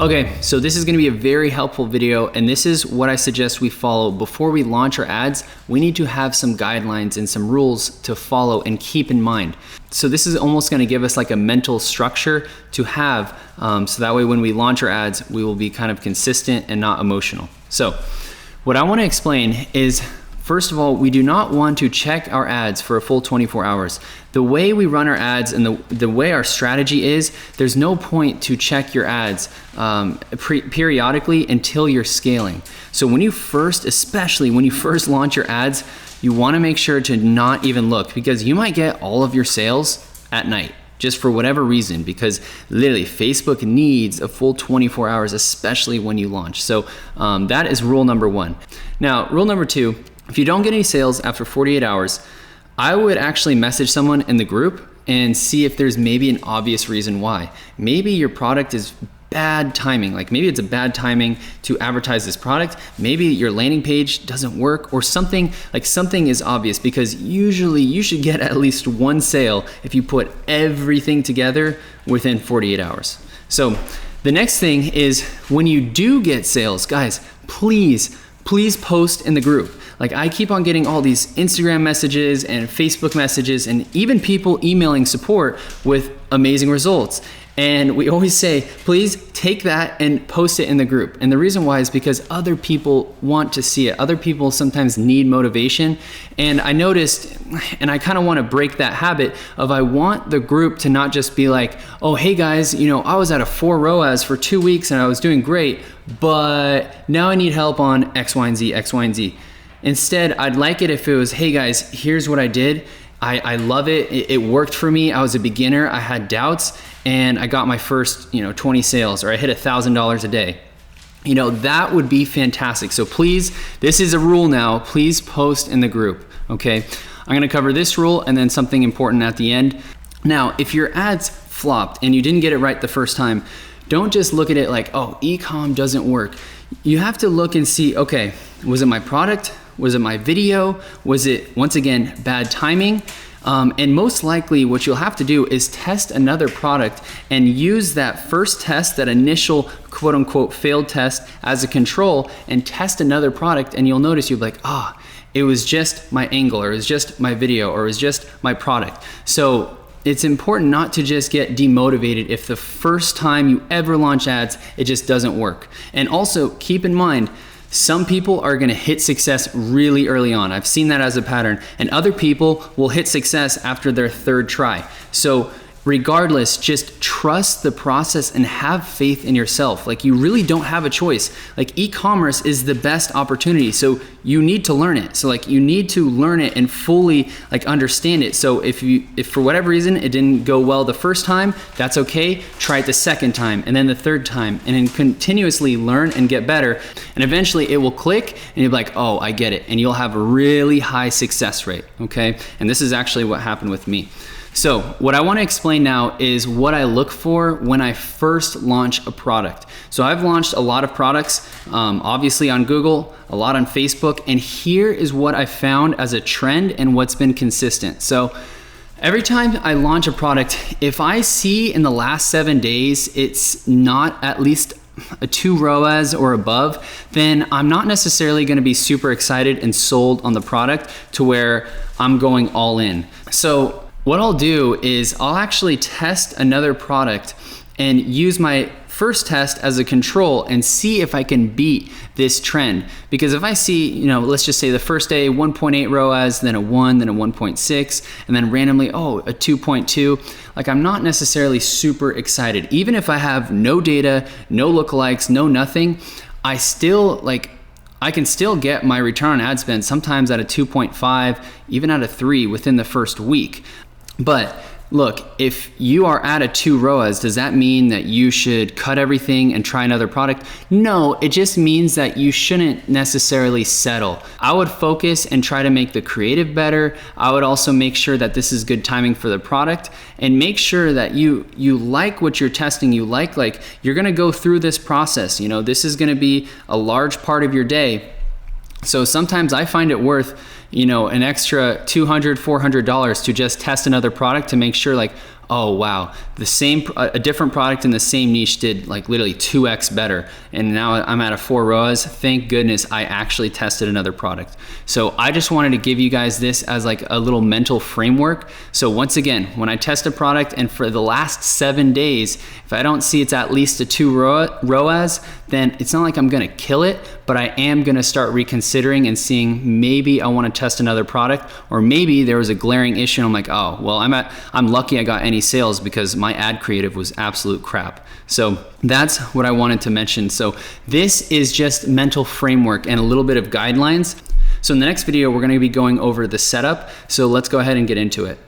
Okay, so this is gonna be a very helpful video, and this is what I suggest we follow before we launch our ads. We need to have some guidelines and some rules to follow and keep in mind. So this is almost gonna give us like a mental structure to have, so that way when we launch our ads, we will be kind of consistent and not emotional. So what I wanna explain is, first of all, we do not want to check our ads for a full 24 hours. The way we run our ads and the way our strategy is, there's no point to check your ads periodically until you're scaling. So when you first, especially when you first launch your ads, you wanna make sure to not even look, because you might get all of your sales at night, just for whatever reason, because literally Facebook needs a full 24 hours, especially when you launch. So that is rule number one. Now, rule number two, if you don't get any sales after 48 hours, I would actually message someone in the group and see if there's maybe an obvious reason why. Maybe your product is bad timing. Like maybe it's a bad timing to advertise this product. Maybe your landing page doesn't work, or something is obvious, because usually you should get at least one sale if you put everything together within 48 hours. So the next thing is, when you do get sales, guys, please post in the group. Like I keep on getting all these Instagram messages and Facebook messages and even people emailing support with amazing results. And we always say, please take that and post it in the group. And the reason why is because other people want to see it. Other people sometimes need motivation. And I noticed, and I kind of want to break that habit of, I want the group to not just be like, oh, hey guys, I was at a 4 ROAS for 2 weeks and I was doing great, but now I need help on X, Y, and Z, X, Y, and Z. Instead, I'd like it if it was, hey guys, here's what I did. I love it. It worked for me. I was a beginner. I had doubts and I got my first, 20 sales, or I hit $1,000 a day. That would be fantastic. So please, this is a rule now, please post in the group, okay? I'm gonna cover this rule and then something important at the end. Now, if your ads flopped and you didn't get it right the first time, don't just look at it like, oh, e-com doesn't work. You have to look and see, okay, was it my product? Was it my video? Was it, once again, bad timing? And most likely what you'll have to do is test another product and use that first test, that initial quote unquote failed test, as a control, and test another product, and you'll notice you'll be like, it was just my angle, or it was just my video, or it was just my product. So it's important not to just get demotivated if the first time you ever launch ads, it just doesn't work. And also keep in mind, some people are gonna hit success really early on. I've seen that as a pattern. And other people will hit success after their third try. So regardless, just trust the process and have faith in yourself. Like, you really don't have a choice. Like, e-commerce is the best opportunity. So you need to learn it. So like, you need to learn it and fully understand it. So if for whatever reason it didn't go well the first time, that's okay. Try it the second time and then the third time, and then continuously learn and get better. And eventually it will click and you'll be like, oh, I get it. And you'll have a really high success rate, okay? And this is actually what happened with me. So what I want to explain now is what I look for when I first launch a product. So I've launched a lot of products, obviously on Google, a lot on Facebook, and here is what I found as a trend and what's been consistent. So every time I launch a product, if I see in the last 7 days it's not at least a 2 ROAS or above, then I'm not necessarily going to be super excited and sold on the product to where I'm going all in. So what I'll do is I'll actually test another product and use my first test as a control and see if I can beat this trend. Because if I see, let's just say the first day 1.8 ROAS, then a 1, then a 1.6, and then randomly, a 2.2, like, I'm not necessarily super excited. Even if I have no data, no lookalikes, no nothing, I can still get my return on ad spend sometimes at a 2.5, even at a 3 within the first week. But look, if you are at a 2 ROAS, does that mean that you should cut everything and try another product? No, it just means that you shouldn't necessarily settle. I would focus and try to make the creative better. I would also make sure that this is good timing for the product, and make sure that you like what you're testing. You like you're gonna go through this process. This is gonna be a large part of your day. So sometimes I find it worth an extra $200, $400 to just test another product to make sure like, oh wow, a different product in the same niche did like literally 2x better, and now I'm at a 4 ROAS. Thank goodness I actually tested another product. So I just wanted to give you guys this as like a little mental framework. So once again, when I test a product and for the last 7 days, if I don't see it's at least a 2 ROAS, then it's not like I'm gonna kill it, but I am gonna start reconsidering and seeing maybe I wanna test another product, or maybe there was a glaring issue and I'm like, oh, well, I'm lucky I got any sales because my ad creative was absolute crap. So that's what I wanted to mention. So this is just mental framework and a little bit of guidelines. So in the next video, we're gonna be going over the setup. So let's go ahead and get into it.